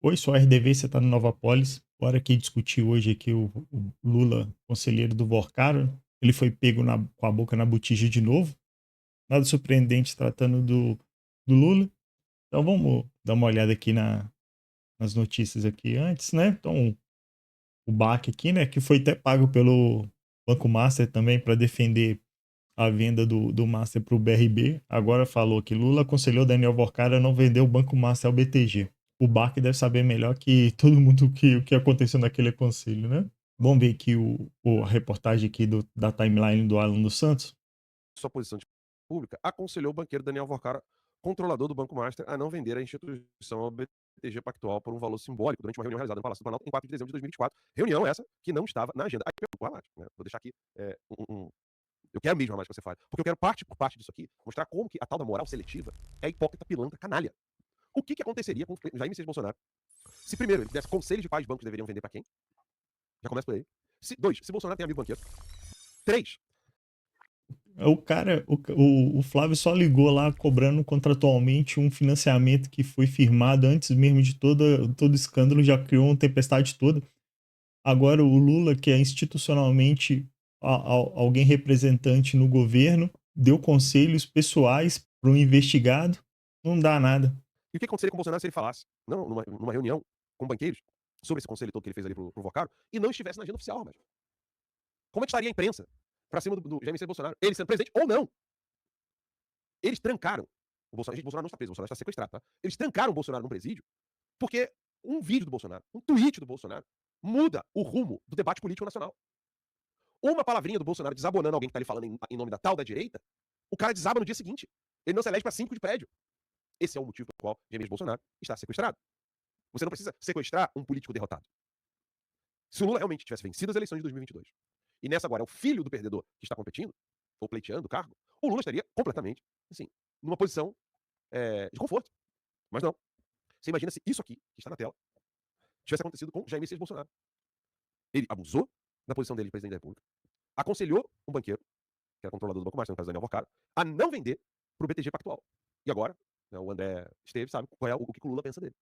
Oi, sou RDV, você está no Nova Polis. Bora aqui discutir hoje aqui o Lula, conselheiro do Vorcaro. Ele foi pego com a boca na botija de novo. Nada surpreendente tratando do Lula. Então vamos dar uma olhada aqui nas notícias aqui antes, né? Então o BAC aqui, né, que foi até pago pelo Banco Master também para defender a venda do Master para o BRB. Agora falou que Lula aconselhou Daniel Vorcaro a não vender o Banco Master ao BTG. O BAC deve saber melhor que todo mundo o que aconteceu naquele conselho, né? Vamos ver aqui a reportagem aqui da timeline do Alan dos Santos. Sua posição pública, aconselhou o banqueiro Daniel Vorcara, controlador do Banco Master, a não vender a instituição ao BTG Pactual por um valor simbólico durante uma reunião realizada no Palácio do Planalto em 4 de dezembro de 2024. Reunião essa que não estava na agenda. Aí eu pergunto, Ramage, né? Vou deixar aqui eu quero mesmo, Ramage, que você fale. Porque eu quero parte por parte disso aqui, mostrar como que a tal da moral seletiva é hipócrita, pilantra, canalha. O que aconteceria com Jair Messias Bolsonaro se, primeiro, ele desse conselho de quais bancos deveriam vender para quem? Já começa por aí. Dois, se Bolsonaro tem amigo banqueiro. Três, O cara, o Flávio só ligou lá cobrando contratualmente um financiamento que foi firmado antes mesmo de todo escândalo, já criou uma tempestade toda. Agora o Lula, que é institucionalmente alguém representante no governo, deu conselhos pessoais para um investigado, não dá nada. e o que aconteceria com o Bolsonaro se ele falasse, não, numa reunião com banqueiros, sobre esse conselho todo que ele fez ali pro Vocaro, e não estivesse na agenda oficial, mas como é que estaria a imprensa pra cima do Jair Messias Bolsonaro? Ele sendo presidente ou não? Eles trancaram o Bolsonaro. Gente, o Bolsonaro não está preso, o Bolsonaro está sequestrado, tá? Eles trancaram o Bolsonaro no presídio porque um vídeo do Bolsonaro, um tweet do Bolsonaro, muda o rumo do debate político nacional. Uma palavrinha do Bolsonaro desabonando alguém que tá ali falando em nome da tal da direita, o cara desaba no dia seguinte. Ele não se elege pra síndico de prédio. Esse é o motivo pelo qual Jair Bolsonaro está sequestrado. Você não precisa sequestrar um político derrotado. Se o Lula realmente tivesse vencido as eleições de 2022, e nessa agora é o filho do perdedor que está competindo, ou pleiteando o cargo, o Lula estaria completamente, assim, numa posição de conforto. Mas não. Você imagina se isso aqui, que está na tela, tivesse acontecido com Jair Messias Bolsonaro. Ele abusou da posição dele de presidente da República, aconselhou um banqueiro, que era controlador do Banco Master, no caso Daniel Vocaro, a não vender para o BTG Pactual. E agora, né, o André Esteves sabe qual é o que o Lula pensa dele.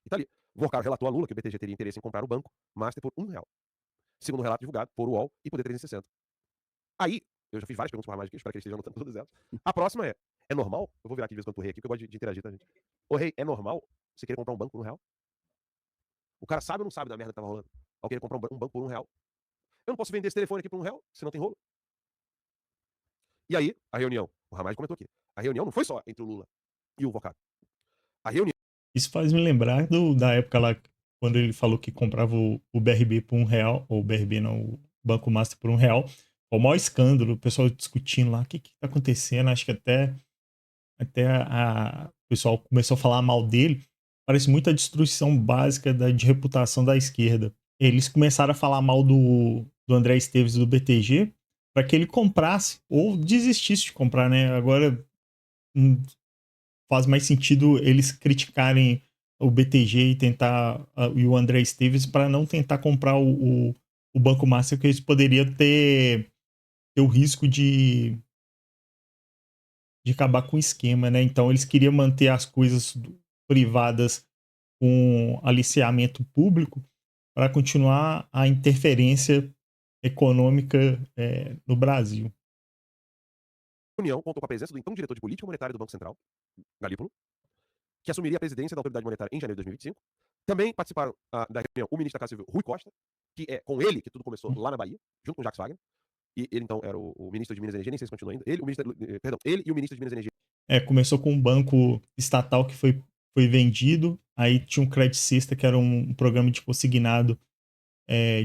E tá ali. Vocaro relatou a Lula que o BTG teria interesse em comprar o Banco Master por R$ 1. Segundo o relato divulgado por UOL e Poder 360. Aí, eu já fiz várias perguntas para mais aqui, espero que eles estejam anotando todas elas. A próxima é normal? Eu vou virar aqui de vez em quando pro Rei aqui, porque eu gosto de interagir, tá, gente? Ô, Rei, é normal você querer comprar um banco por R$ 1? O cara sabe ou não sabe da merda que tava rolando? Ao querer comprar um banco por R$ 1. Eu não posso vender esse telefone aqui por R$ 1, se não tem rolo. E aí, a reunião, o Ramage comentou aqui, a reunião não foi só entre o Lula e o Vocaro. A reunião. Isso faz me lembrar da época lá, quando ele falou que comprava o BRB por R$ 1, ou o BRB não, o Banco Master por R$ 1. O maior escândalo, o pessoal discutindo lá, o que tá acontecendo, acho que até o pessoal começou a falar mal dele. Parece muito a destruição básica de reputação da esquerda. Eles começaram a falar mal do André Esteves e do BTG para que ele comprasse ou desistisse de comprar, né? Agora faz mais sentido eles criticarem o BTG e tentar e o André Esteves para não tentar comprar o Banco Master, que eles poderiam ter o risco de acabar com o esquema, né? Então eles queriam manter as coisas privadas com aliciamento público para continuar a interferência econômica no Brasil. União contou com a presença do então diretor de política monetária do Banco Central, Galípolo, que assumiria a presidência da autoridade monetária em janeiro de 2025. Também participaram da reunião o ministro da Casa Civil, Rui Costa, que é com ele que tudo começou lá na Bahia, junto com o Jacques Wagner. E ele, então, era o ministro de Minas e Energia, nem sei se continua ainda. Ele e o ministro de Minas e Energia. Começou com um banco estatal que foi vendido, aí tinha um Credicista, que era um programa de consignado,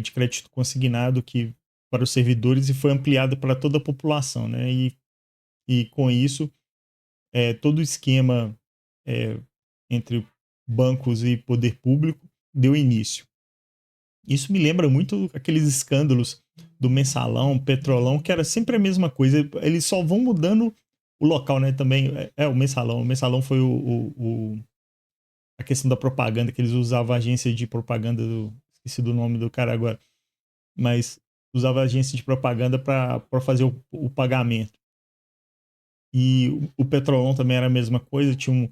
de crédito consignado que, para os servidores, e foi ampliado para toda a população, né? E com isso, todo o esquema entre bancos e poder público deu início. Isso me lembra muito aqueles escândalos do Mensalão, Petrolão, que era sempre a mesma coisa. Eles só vão mudando o local, né? Também o Mensalão. O Mensalão foi a questão da propaganda, que eles usavam a agência de propaganda esqueci do nome do cara agora, mas usava a agência de propaganda para fazer o pagamento. E o Petrolão também era a mesma coisa, tinha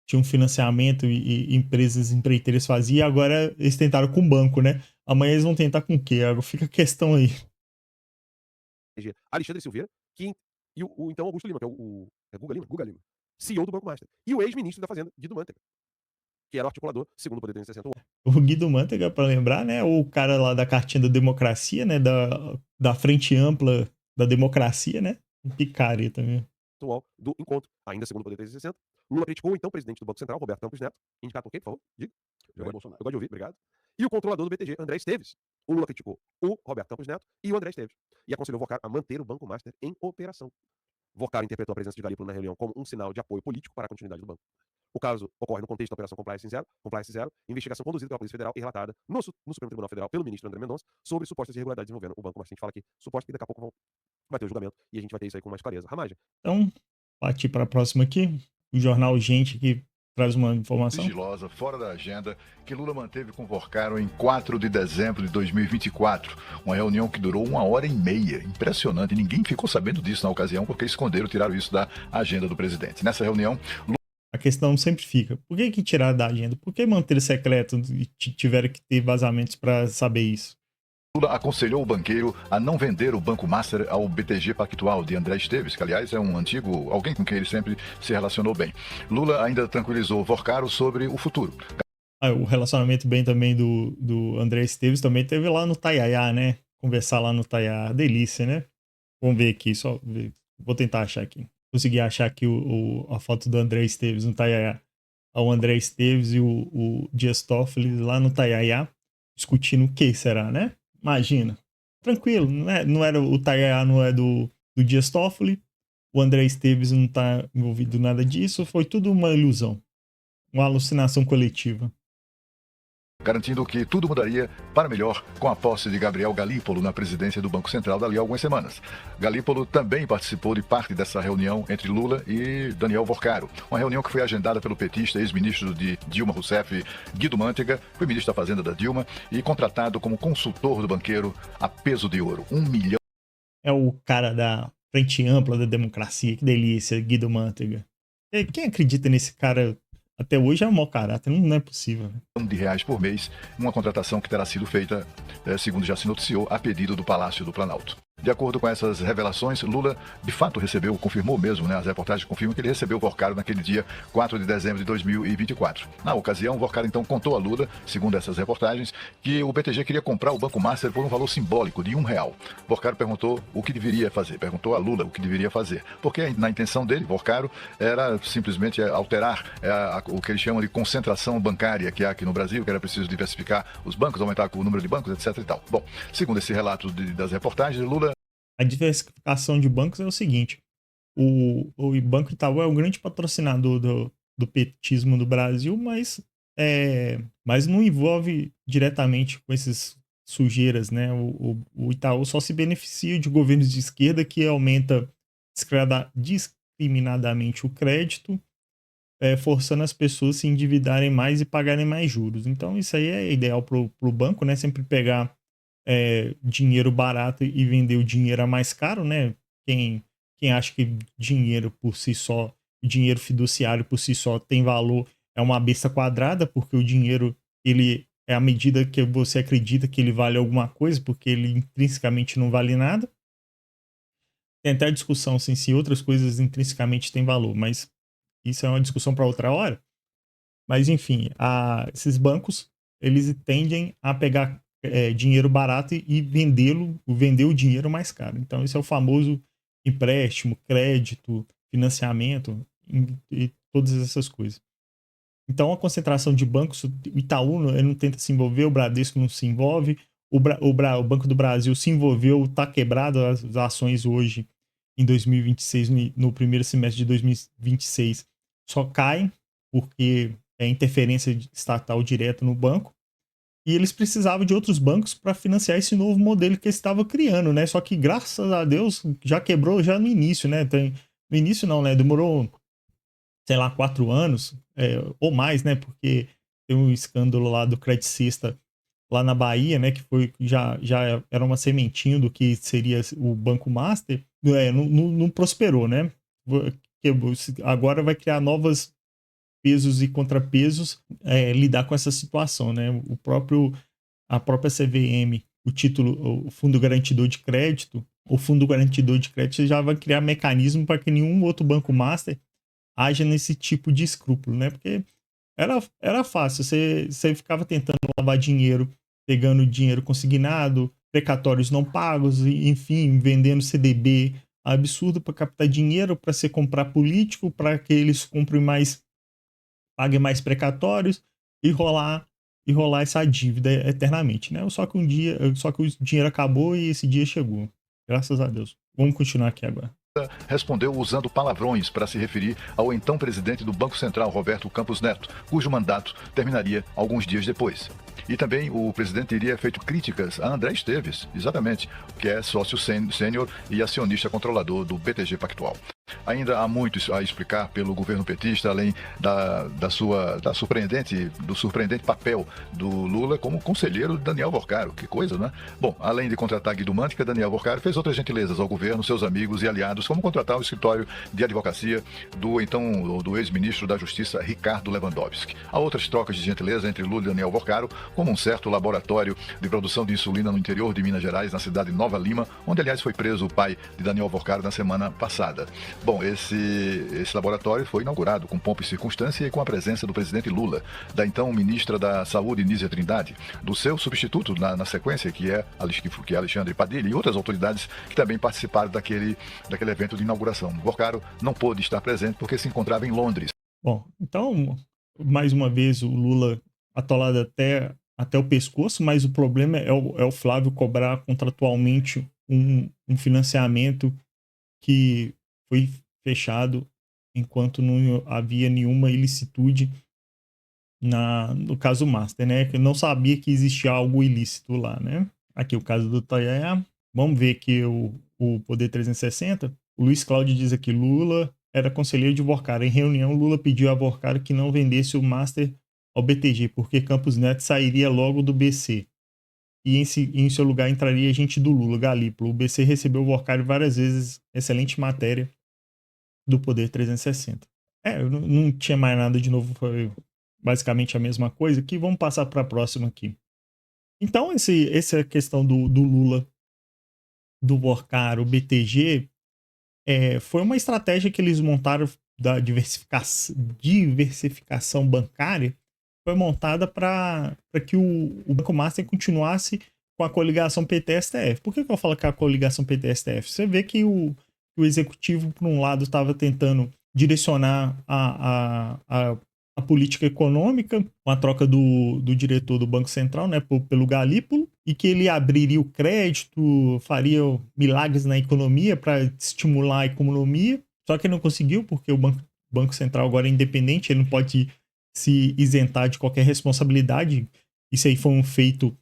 tinha um financiamento e empresas empreiteiras faziam, e agora eles tentaram com o banco, né? Amanhã eles vão tentar com o quê? Agora fica a questão aí. Alexandre Silveira, e o então Augusto Lima, que é é Guga Lima, CEO do Banco Master. E o ex-ministro da Fazenda, Guido Mantega, que era o articulador, segundo o Poder 360. O Guido Mantega, pra lembrar, né? O cara lá da cartinha da democracia, né? Da frente ampla da democracia, né? Um picareta mesmo. Do encontro, ainda segundo o Poder 360. Lula criticou o então presidente do Banco Central, Roberto Campos Neto. Indicado por quem, por favor? Diga. Eu gosto de ouvir, obrigado. E o controlador do BTG, André Esteves. O Lula criticou o Roberto Campos Neto e o André Esteves. E aconselhou Vocaro a manter o Banco Master em operação. Vocaro interpretou a presença de Galípolo na reunião como um sinal de apoio político para a continuidade do banco. O caso ocorre no contexto da Operação Compliance Zero, investigação conduzida pela Polícia Federal e relatada no Supremo Tribunal Federal pelo ministro André Mendonça sobre supostas irregularidades envolvendo o Banco Master. A gente fala aqui suposta e daqui a pouco vai ter o julgamento e a gente vai ter isso aí com mais clareza. Ramagem. Então, partir para a próxima aqui. O jornal Gente que traz uma informação sigilosa, fora da agenda, que Lula manteve com Vocaro em 4 de dezembro de 2024. Uma reunião que durou 1h30. Impressionante. Ninguém ficou sabendo disso na ocasião, porque esconderam, tiraram isso da agenda do presidente. Nessa reunião, a questão sempre fica, por que tiraram da agenda? Por que manter secreto e tiveram que ter vazamentos para saber isso? Lula aconselhou o banqueiro a não vender o Banco Master ao BTG Pactual de André Esteves, que aliás é um antigo, alguém com quem ele sempre se relacionou bem. Lula ainda tranquilizou Vocaro sobre o futuro. O relacionamento bem também do André Esteves também teve lá no Taiaiá, né? Conversar lá no Taiaiá, delícia, né? Vamos ver aqui, só ver. Vou tentar achar aqui. Consegui achar aqui a foto do André Esteves no Taiaiá. O André Esteves e o Dias Toffoli lá no Taiaiá, discutindo o que será, né? Imagina. Tranquilo, não era o Taiaiá, não é do Dias Toffoli. O André Esteves não tá envolvido em nada disso. Foi tudo uma ilusão. Uma alucinação coletiva. Garantindo que tudo mudaria para melhor com a posse de Gabriel Galípolo na presidência do Banco Central dali a algumas semanas. Galípolo também participou de parte dessa reunião entre Lula e Daniel Vocaro. Uma reunião que foi agendada pelo petista, ex-ministro de Dilma Rousseff, Guido Mantega, foi ministro da Fazenda da Dilma e contratado como consultor do banqueiro a peso de ouro. 1 milhão. É o cara da frente ampla da democracia. Que delícia, Guido Mantega. Quem acredita nesse cara? Até hoje é um mau caráter, não é possível. R$ por mês, uma contratação que terá sido feita, segundo já se noticiou, a pedido do Palácio do Planalto. De acordo com essas revelações, Lula de fato confirmou mesmo, né? As reportagens confirmam que ele recebeu Vocaro naquele dia 4 de dezembro de 2024. Na ocasião, Vocaro então contou a Lula, segundo essas reportagens, que o BTG queria comprar o Banco Master por um valor simbólico de R$1. Vocaro perguntou o que deveria fazer, perguntou a Lula o que deveria fazer, porque na intenção dele, Vocaro, era simplesmente alterar o que eles chamam de concentração bancária que há aqui no Brasil, que era preciso diversificar os bancos, aumentar o número de bancos, etc. e tal. Bom, segundo esse relato das reportagens, Lula. A diversificação de bancos é o seguinte: o Banco Itaú é o grande patrocinador do petismo do Brasil, mas não envolve diretamente com esses sujeiras, né? O Itaú só se beneficia de governos de esquerda que aumenta discriminadamente o crédito, forçando as pessoas a se endividarem mais e pagarem mais juros. Então isso aí é ideal para o banco, né? Sempre pegar dinheiro barato e vender o dinheiro a mais caro, né? Quem acha que dinheiro por si só, dinheiro fiduciário por si só tem valor, é uma besta quadrada, porque o dinheiro, ele é à medida que você acredita que ele vale alguma coisa, porque ele intrinsecamente não vale nada. Tem até a discussão assim, se outras coisas intrinsecamente têm valor, mas isso é uma discussão para outra hora. Mas enfim, esses bancos, eles tendem a pegar dinheiro barato e vender o dinheiro mais caro. Então, esse é o famoso empréstimo, crédito, financiamento e todas essas coisas. Então, a concentração de bancos, o Itaú ele não tenta se envolver, o Bradesco não se envolve, o Banco do Brasil se envolveu, está quebrado as ações hoje, em 2026, no primeiro semestre de 2026, só caem, porque é interferência estatal direta no banco. E eles precisavam de outros bancos para financiar esse novo modelo que eles estavam criando, né? Só que, graças a Deus, já quebrou já no início, né? No início não, né? Demorou, sei lá, 4 anos, ou mais, né? Porque tem um escândalo lá do credicista lá na Bahia, né? Que já era uma sementinha do que seria o Banco Master. Não prosperou, né? Agora vai criar novas pesos e contrapesos lidar com essa situação, né? A própria CVM, o Fundo Garantidor de Crédito, o Fundo Garantidor de Crédito já vai criar mecanismo para que nenhum outro banco master haja nesse tipo de escrúpulo, né? Porque era fácil, você ficava tentando lavar dinheiro, pegando dinheiro consignado, precatórios não pagos, enfim, vendendo CDB absurdo para captar dinheiro, para você comprar político, para que eles paguem mais precatórios e rolar essa dívida eternamente, né? Só que o dinheiro acabou e esse dia chegou. Graças a Deus. Vamos continuar aqui agora. Respondeu usando palavrões para se referir ao então presidente do Banco Central, Roberto Campos Neto, cujo mandato terminaria alguns dias depois. E também o presidente teria feito críticas a André Esteves, exatamente, que é sócio sênior e acionista controlador do BTG Pactual. Ainda há muito a explicar pelo governo petista, além do surpreendente papel do Lula como conselheiro de Daniel Vorcaro. Que coisa, né? Bom, além de contratar Guido Mantega, Daniel Vorcaro fez outras gentilezas ao governo, seus amigos e aliados, como contratar o escritório de advocacia do ex-ministro da Justiça, Ricardo Lewandowski. Há outras trocas de gentileza entre Lula e Daniel Vorcaro, como um certo laboratório de produção de insulina no interior de Minas Gerais, na cidade de Nova Lima, onde, aliás, foi preso o pai de Daniel Vorcaro na semana passada. Bom, esse laboratório foi inaugurado com pompa e circunstância e com a presença do presidente Lula, da então ministra da Saúde, Nízia Trindade, do seu substituto na sequência, que é Alexandre Padilha, e outras autoridades que também participaram daquele evento de inauguração. Vorcaro não pôde estar presente porque se encontrava em Londres. Bom, então, mais uma vez, o Lula atolado até o pescoço, mas o problema é o Flávio cobrar contratualmente um financiamento que foi fechado enquanto não havia nenhuma ilicitude no caso Master, né? Que eu não sabia que existia algo ilícito lá, né? Aqui o caso do Toyaya. Vamos ver aqui o Poder 360. O Luiz Cláudio diz aqui, Lula era conselheiro de Vorcaro. Em reunião, Lula pediu a Vorcaro que não vendesse o Master ao BTG, porque Campos Neto sairia logo do BC. E em seu lugar entraria gente do Lula, Galípolo. O BC recebeu o Vorcaro várias vezes. Excelente matéria do Poder 360. Eu não tinha mais nada de novo, foi basicamente a mesma coisa aqui. Vamos passar para a próxima aqui. Então, essa questão do Lula, do Vorcaro, BTG, foi uma estratégia que eles montaram da diversificação bancária, foi montada para que o Banco Master continuasse com a coligação PT-STF. Por que eu falo que é a coligação PT-STF? Você vê que o executivo, por um lado, estava tentando direcionar a política econômica com a troca do diretor do Banco Central, né, pelo Galípolo, e que ele abriria o crédito, faria milagres na economia para estimular a economia, só que ele não conseguiu, porque o Banco Central agora é independente, ele não pode se isentar de qualquer responsabilidade. Isso aí foi um feito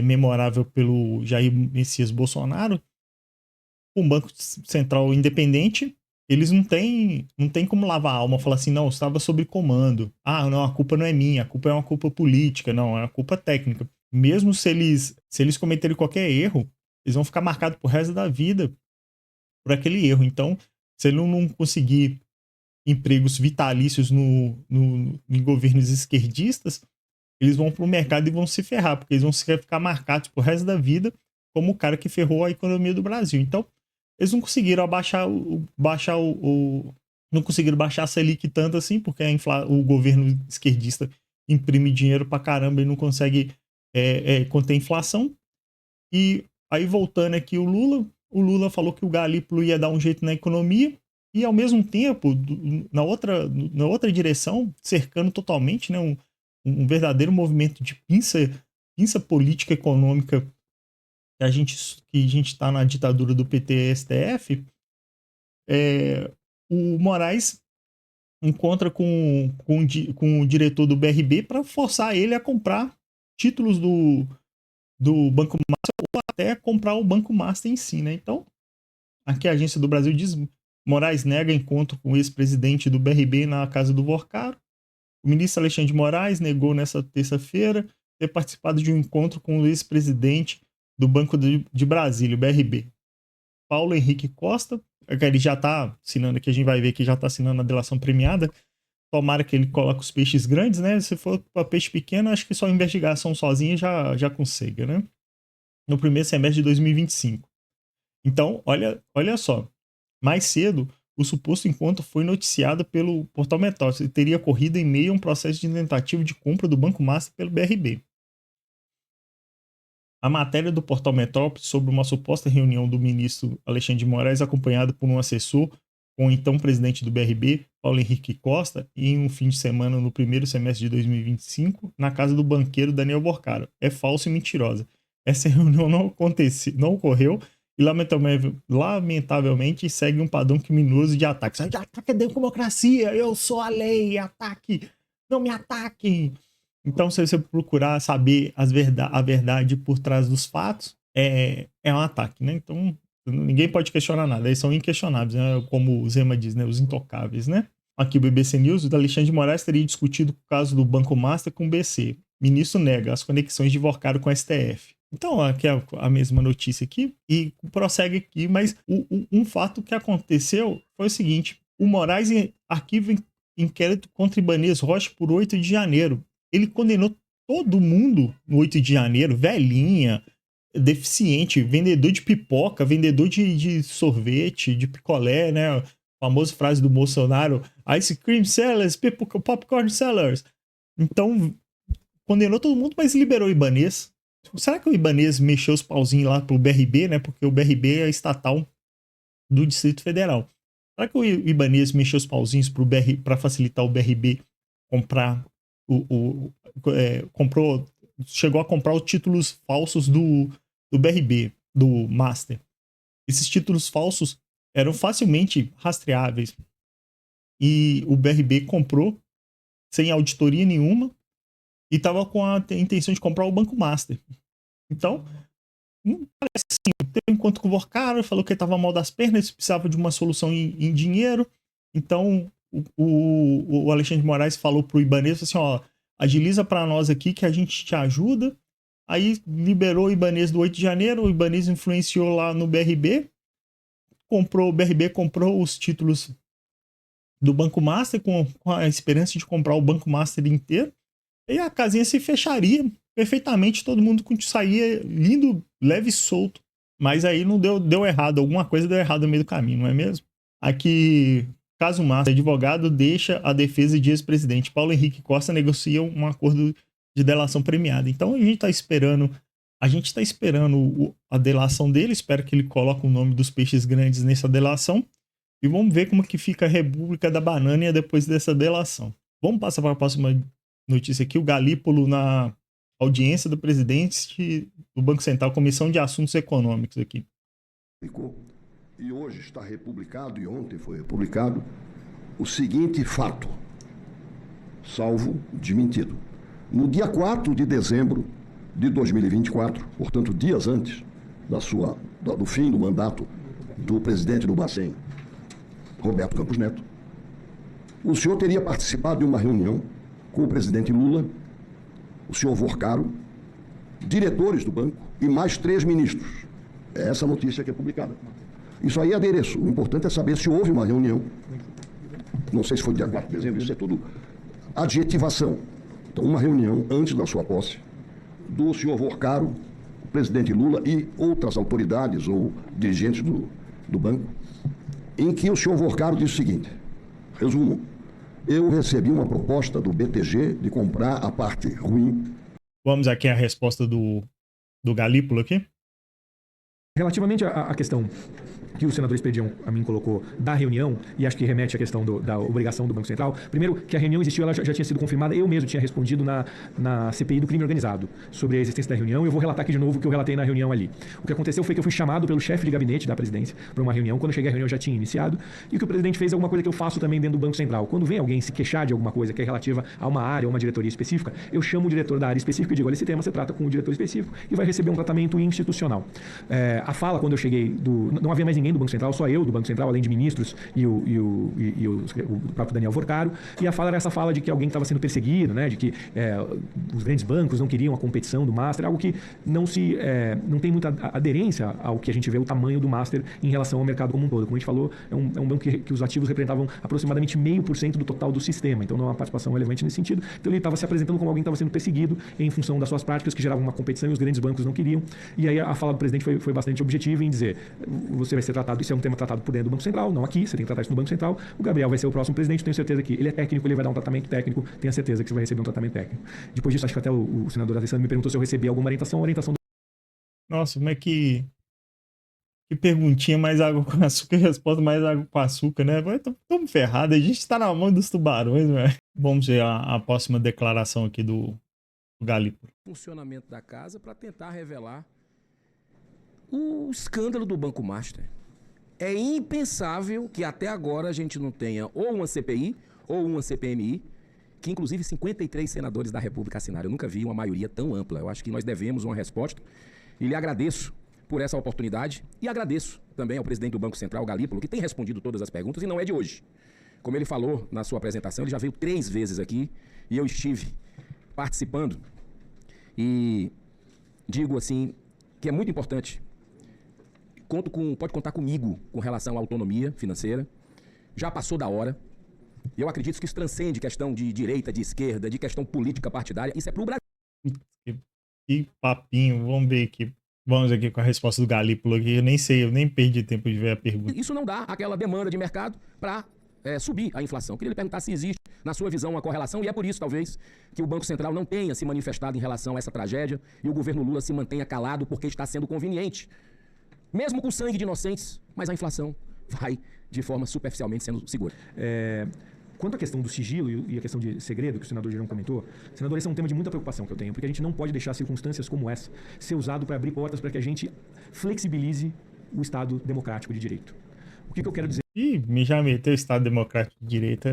memorável pelo Jair Messias Bolsonaro. Um Banco Central independente, eles não têm como lavar a alma e falar assim, não, estava sob comando. Ah, não, a culpa não é minha, a culpa é uma culpa política, não, é uma culpa técnica. Mesmo se eles cometerem qualquer erro, eles vão ficar marcados pro resto da vida por aquele erro. Então, se ele não conseguir empregos vitalícios em governos esquerdistas, eles vão pro mercado e vão se ferrar, porque eles vão ficar marcados pro resto da vida como o cara que ferrou a economia do Brasil. Então, eles não conseguiram não conseguiram baixar a Selic tanto assim, porque o governo esquerdista imprime dinheiro pra caramba e não consegue conter a inflação. E aí, voltando aqui, o Lula falou que o Galípolo ia dar um jeito na economia e, ao mesmo tempo, na outra direção, cercando totalmente, né, um verdadeiro movimento de pinça política econômica que a gente está na ditadura do PT-STF, o Moraes encontra com o diretor do BRB para forçar ele a comprar títulos do Banco Master ou até comprar o Banco Master em si, né? Então, aqui a Agência do Brasil diz, Moraes nega encontro com o ex-presidente do BRB na casa do Vorcaro. O ministro Alexandre de Moraes negou nessa terça-feira ter participado de um encontro com o ex-presidente do Banco de Brasília, o BRB. Paulo Henrique Costa, ele já está assinando aqui, a gente vai ver que já está assinando a delação premiada, tomara que ele coloque os peixes grandes, né? Se for para peixe pequeno, acho que só investigação sozinha já consegue, né? No primeiro semestre de 2025. Então, olha só. Mais cedo, o suposto encontro foi noticiado pelo Portal Metrópolis e teria ocorrido em meio a um processo de tentativa de compra do Banco Master pelo BRB. A matéria do Portal Metrópolis sobre uma suposta reunião do ministro Alexandre de Moraes, acompanhado por um assessor com o então presidente do BRB, Paulo Henrique Costa, em um fim de semana no primeiro semestre de 2025, na casa do banqueiro Daniel Borcaro. É falsa e mentirosa. Essa reunião não ocorreu e, lamentavelmente, segue um padrão criminoso de ataques. Ataque a democracia, eu sou a lei, ataque, não me ataquem. Então, se você procurar saber a verdade por trás dos fatos, é um ataque, né? Então, ninguém pode questionar nada. Eles são inquestionáveis, né? Como o Zema diz, né? Os intocáveis, né? Aqui o BBC News, o Alexandre de Moraes teria discutido o caso do Banco Master com o BC. Ministro nega as conexões de Borcaro com o STF. Então, aqui é a mesma notícia aqui e prossegue aqui, mas um fato que aconteceu foi o seguinte: o Moraes arquiva inquérito contra Ibanez Rocha por 8 de janeiro. Ele condenou todo mundo no 8 de janeiro, velhinha, deficiente, vendedor de pipoca, vendedor de sorvete, de picolé, né? A famosa frase do Bolsonaro, ice cream sellers, popcorn sellers. Então, condenou todo mundo, mas liberou o Ibanez. Será que o Ibanez mexeu os pauzinhos lá pro BRB, né? Porque o BRB é estatal do Distrito Federal. Será que o Ibanez mexeu os pauzinhos para facilitar o BRB comprar chegou a comprar os títulos falsos do BRB, do Master. Esses títulos falsos eram facilmente rastreáveis e o BRB comprou sem auditoria nenhuma e estava com a intenção de comprar o Banco Master. Então, parece assim, teve um encontro com o Borcaro, falou que ele estava mal das pernas, precisava de uma solução em dinheiro. Então, o Alexandre de Moraes falou pro Ibanez assim, ó, agiliza para nós aqui que a gente te ajuda. Aí liberou o Ibanez do 8 de janeiro, o Ibanez influenciou lá no BRB, o BRB comprou os títulos do Banco Master com a esperança de comprar o Banco Master inteiro, e a casinha se fecharia perfeitamente, todo mundo saía lindo, leve e solto. Mas aí não deu errado, alguma coisa deu errado no meio do caminho, não é mesmo? Aqui, caso Master, advogado deixa a defesa de ex-presidente. Paulo Henrique Costa negocia um acordo de delação premiada. Então a gente está esperando a delação dele, espero que ele coloque o nome dos peixes grandes nessa delação e vamos ver como que fica a República da Banânia depois dessa delação. Vamos passar para a próxima notícia aqui, o Galípolo na audiência do presidente do Banco Central, Comissão de Assuntos Econômicos aqui. E hoje está republicado, e ontem foi publicado, o seguinte fato, salvo desmentido. No dia 4 de dezembro de 2024, portanto, dias antes do fim do mandato do presidente do Bacen, Roberto Campos Neto, o senhor teria participado de uma reunião com o presidente Lula, o senhor Borcaro, diretores do banco e mais 3 ministros. É essa notícia que é publicada. Isso aí é adereço. O importante é saber se houve uma reunião. Não sei se foi dia 4 de dezembro, isso é tudo adjetivação. Então, uma reunião antes da sua posse do senhor Borcaro, o presidente Lula e outras autoridades ou dirigentes do banco, em que o senhor Borcaro disse o seguinte, resumo, eu recebi uma proposta do BTG de comprar a parte ruim. Vamos aqui à resposta do Galípolo aqui. Relativamente à questão que o senador Expedião a mim colocou da reunião, e acho que remete à questão da obrigação do Banco Central, primeiro que a reunião existiu, ela já tinha sido confirmada, eu mesmo tinha respondido na CPI do crime organizado sobre a existência da reunião, e eu vou relatar aqui de novo o que eu relatei na reunião ali. O que aconteceu foi que eu fui chamado pelo chefe de gabinete da presidência para uma reunião, quando eu cheguei a reunião já tinha iniciado, e o que o presidente fez é alguma coisa que eu faço também dentro do Banco Central. Quando vem alguém se queixar de alguma coisa que é relativa a uma área ou uma diretoria específica, eu chamo o diretor da área específica e digo, olha, esse tema você trata com o diretor específico e vai receber um tratamento institucional. A fala, quando eu cheguei, não havia mais ninguém ninguém do Banco Central, só eu do Banco Central, além de ministros e o próprio Daniel Vorcaro. E a fala era essa fala de que alguém estava sendo perseguido, né, de que os grandes bancos não queriam a competição do Master, algo que não tem muita aderência ao que a gente vê o tamanho do Master em relação ao mercado como um todo. Como a gente falou, é um banco que os ativos representavam aproximadamente 0,5% do total do sistema, então não é uma participação relevante nesse sentido. Então ele estava se apresentando como alguém que estava sendo perseguido em função das suas práticas que geravam uma competição e os grandes bancos não queriam. E aí a fala do presidente foi bastante objetiva em dizer: você vai ser tratado, isso é um tema tratado por dentro do Banco Central, não aqui, você tem que tratar isso no Banco Central. O Gabriel vai ser o próximo presidente, tenho certeza que ele é técnico, ele vai dar um tratamento técnico, tenho certeza que você vai receber um tratamento técnico. Depois disso, acho que até o senador Alessandro me perguntou se eu recebi alguma orientação do... Nossa, como é que perguntinha mais água com açúcar e resposta mais água com açúcar, né? Estamos ferrados, a gente tá na mão dos tubarões, velho. Vamos ver a próxima declaração aqui do Galípolo. Funcionamento da casa para tentar revelar o escândalo do Banco Master. É impensável que até agora a gente não tenha ou uma CPI ou uma CPMI, que inclusive 53 senadores da República assinaram. Eu nunca vi uma maioria tão ampla. Eu acho que nós devemos uma resposta e lhe agradeço por essa oportunidade e agradeço também ao presidente do Banco Central, Galípolo, que tem respondido todas as perguntas e não é de hoje. Como ele falou na sua apresentação, ele já veio 3 vezes aqui e eu estive participando e digo assim que é muito importante. Pode contar comigo com relação à autonomia financeira. Já passou da hora. Eu acredito que isso transcende questão de direita, de esquerda, de questão política partidária. Isso é para o Brasil. Que papinho, vamos ver aqui. Vamos aqui com a resposta do Galípolo aqui. Eu nem sei, eu nem perdi tempo de ver a pergunta. Isso não dá aquela demanda de mercado para subir a inflação. Eu queria lhe perguntar se existe, na sua visão, uma correlação, e é por isso, talvez, que o Banco Central não tenha se manifestado em relação a essa tragédia e o governo Lula se mantenha calado porque está sendo conveniente. Mesmo com sangue de inocentes, mas a inflação vai, de forma superficialmente, sendo segura. Quanto à questão do sigilo e a questão de segredo, que o senador Girão comentou, senador, esse é um tema de muita preocupação que eu tenho, porque a gente não pode deixar circunstâncias como essa ser usado para abrir portas para que a gente flexibilize o Estado democrático de direito. O que eu quero dizer? Me já meteu o Estado democrático de direito,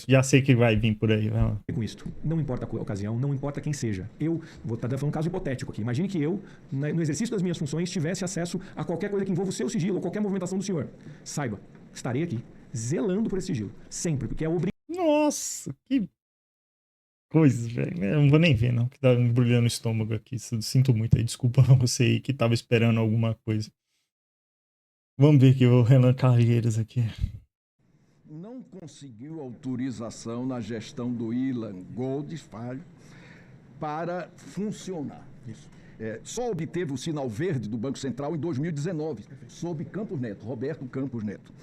já sei que vai vir por aí. Vamos. Com isto, não importa a ocasião, não importa quem seja. Eu vou estar falando um caso hipotético aqui. Imagine que eu, no exercício das minhas funções, tivesse acesso a qualquer coisa que envolva o seu sigilo ou qualquer movimentação do senhor. Saiba, estarei aqui, zelando por esse sigilo. Sempre, porque é obrigação. Nossa, que coisas, velho. Eu não vou nem ver, não, que tá embrulhando o estômago aqui. Sinto muito aí, desculpa você aí que tava esperando alguma coisa. Vamos ver aqui o Renan Calheiros aqui. Não conseguiu autorização na gestão do Ilan Goldfarb para funcionar. Isso. Só obteve o sinal verde do Banco Central em 2019, sob Campos Neto, Roberto Campos Neto.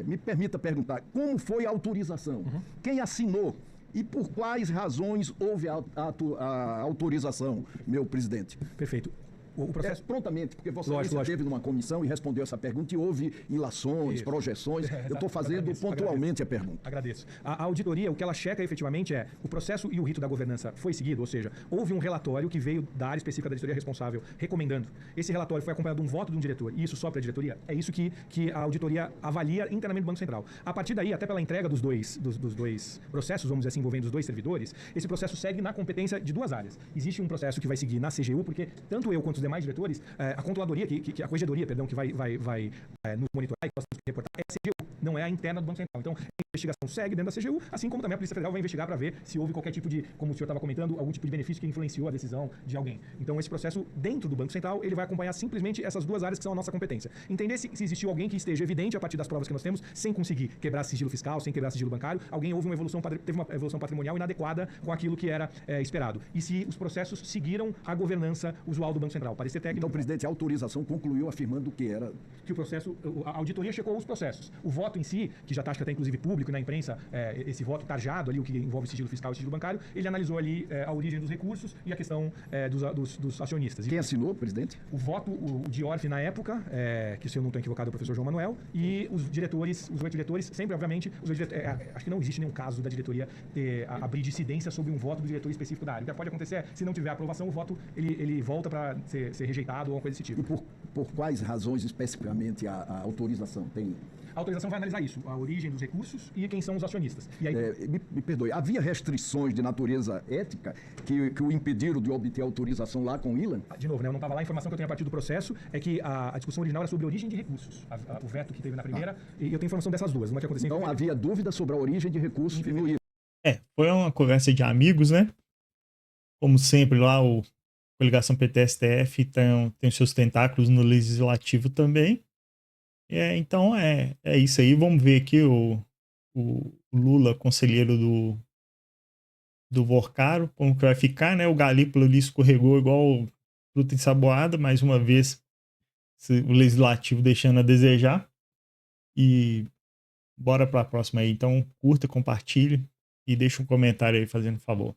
Me permita perguntar, como foi a autorização? Uhum. Quem assinou? E por quais razões houve a autorização, meu presidente? Perfeito. O processo... prontamente, porque você esteve numa comissão e respondeu essa pergunta e houve ilações, projeções. Eu estou fazendo pontualmente a pergunta. Agradeço. A auditoria, o que ela checa efetivamente é o processo e o rito da governança foi seguido, ou seja, houve um relatório que veio da área específica da diretoria responsável recomendando. Esse relatório foi acompanhado de um voto de um diretor, e isso só para a diretoria, é isso que a auditoria avalia internamente do Banco Central. A partir daí, até pela entrega dos dois processos, vamos dizer assim, envolvendo os 2 servidores, esse processo segue na competência de 2 áreas. Existe um processo que vai seguir na CGU, porque tanto eu quanto os demais diretores, a controladoria, a corregedoria, perdão, que vai nos monitorar e nós temos que reportar, é a CGU, não é a interna do Banco Central. Então, a investigação segue dentro da CGU, assim como também a Polícia Federal vai investigar para ver se houve qualquer tipo de, como o senhor estava comentando, algum tipo de benefício que influenciou a decisão de alguém. Então, esse processo dentro do Banco Central, ele vai acompanhar simplesmente essas 2 áreas que são a nossa competência. Entender se existiu alguém que esteja evidente a partir das provas que nós temos, sem conseguir quebrar sigilo fiscal, sem quebrar sigilo bancário, teve uma evolução patrimonial inadequada com aquilo que era esperado. E se os processos seguiram a governança usual do Banco Central. Parecer técnico. Então, presidente, a autorização concluiu afirmando que era... Que o processo, a auditoria checou os processos. O voto em si, que já está, acho que até inclusive público na imprensa, esse voto tarjado ali, o que envolve sigilo fiscal e sigilo bancário, ele analisou ali a origem dos recursos e a questão dos acionistas. Quem assinou, presidente? O voto, o Diorf na época, que se eu não estou equivocado é o professor João Manuel, e os diretores, os 8 diretores, sempre, obviamente, acho que não existe nenhum caso da diretoria abrir dissidência sobre um voto do diretor específico da área. O que pode acontecer é, se não tiver aprovação, o voto ele volta para ser rejeitado ou alguma coisa desse tipo. E por quais razões especificamente a autorização tem? A autorização vai analisar isso, a origem dos recursos e quem são os acionistas. E aí, Me perdoe, havia restrições de natureza ética que o impediram de obter autorização lá com o Ilan? de novo, né, eu não estava lá, a informação que eu tenho a partir do processo é que a discussão original era sobre a origem de recursos. O veto que teve na primeira, e eu tenho informação dessas duas. Uma que aconteceu Então havia dúvida sobre a origem de recursos no Ilan. Foi uma conversa de amigos, né? Como sempre, lá o coligação PT-STF tem os seus tentáculos no legislativo também. Então é isso aí. Vamos ver aqui o Lula, conselheiro do Vorcaro, como que vai ficar, né? O Galípolo ali escorregou igual fruta ensaboada, mais uma vez o legislativo deixando a desejar. E bora para a próxima aí. Então curta, compartilhe e deixa um comentário aí fazendo favor.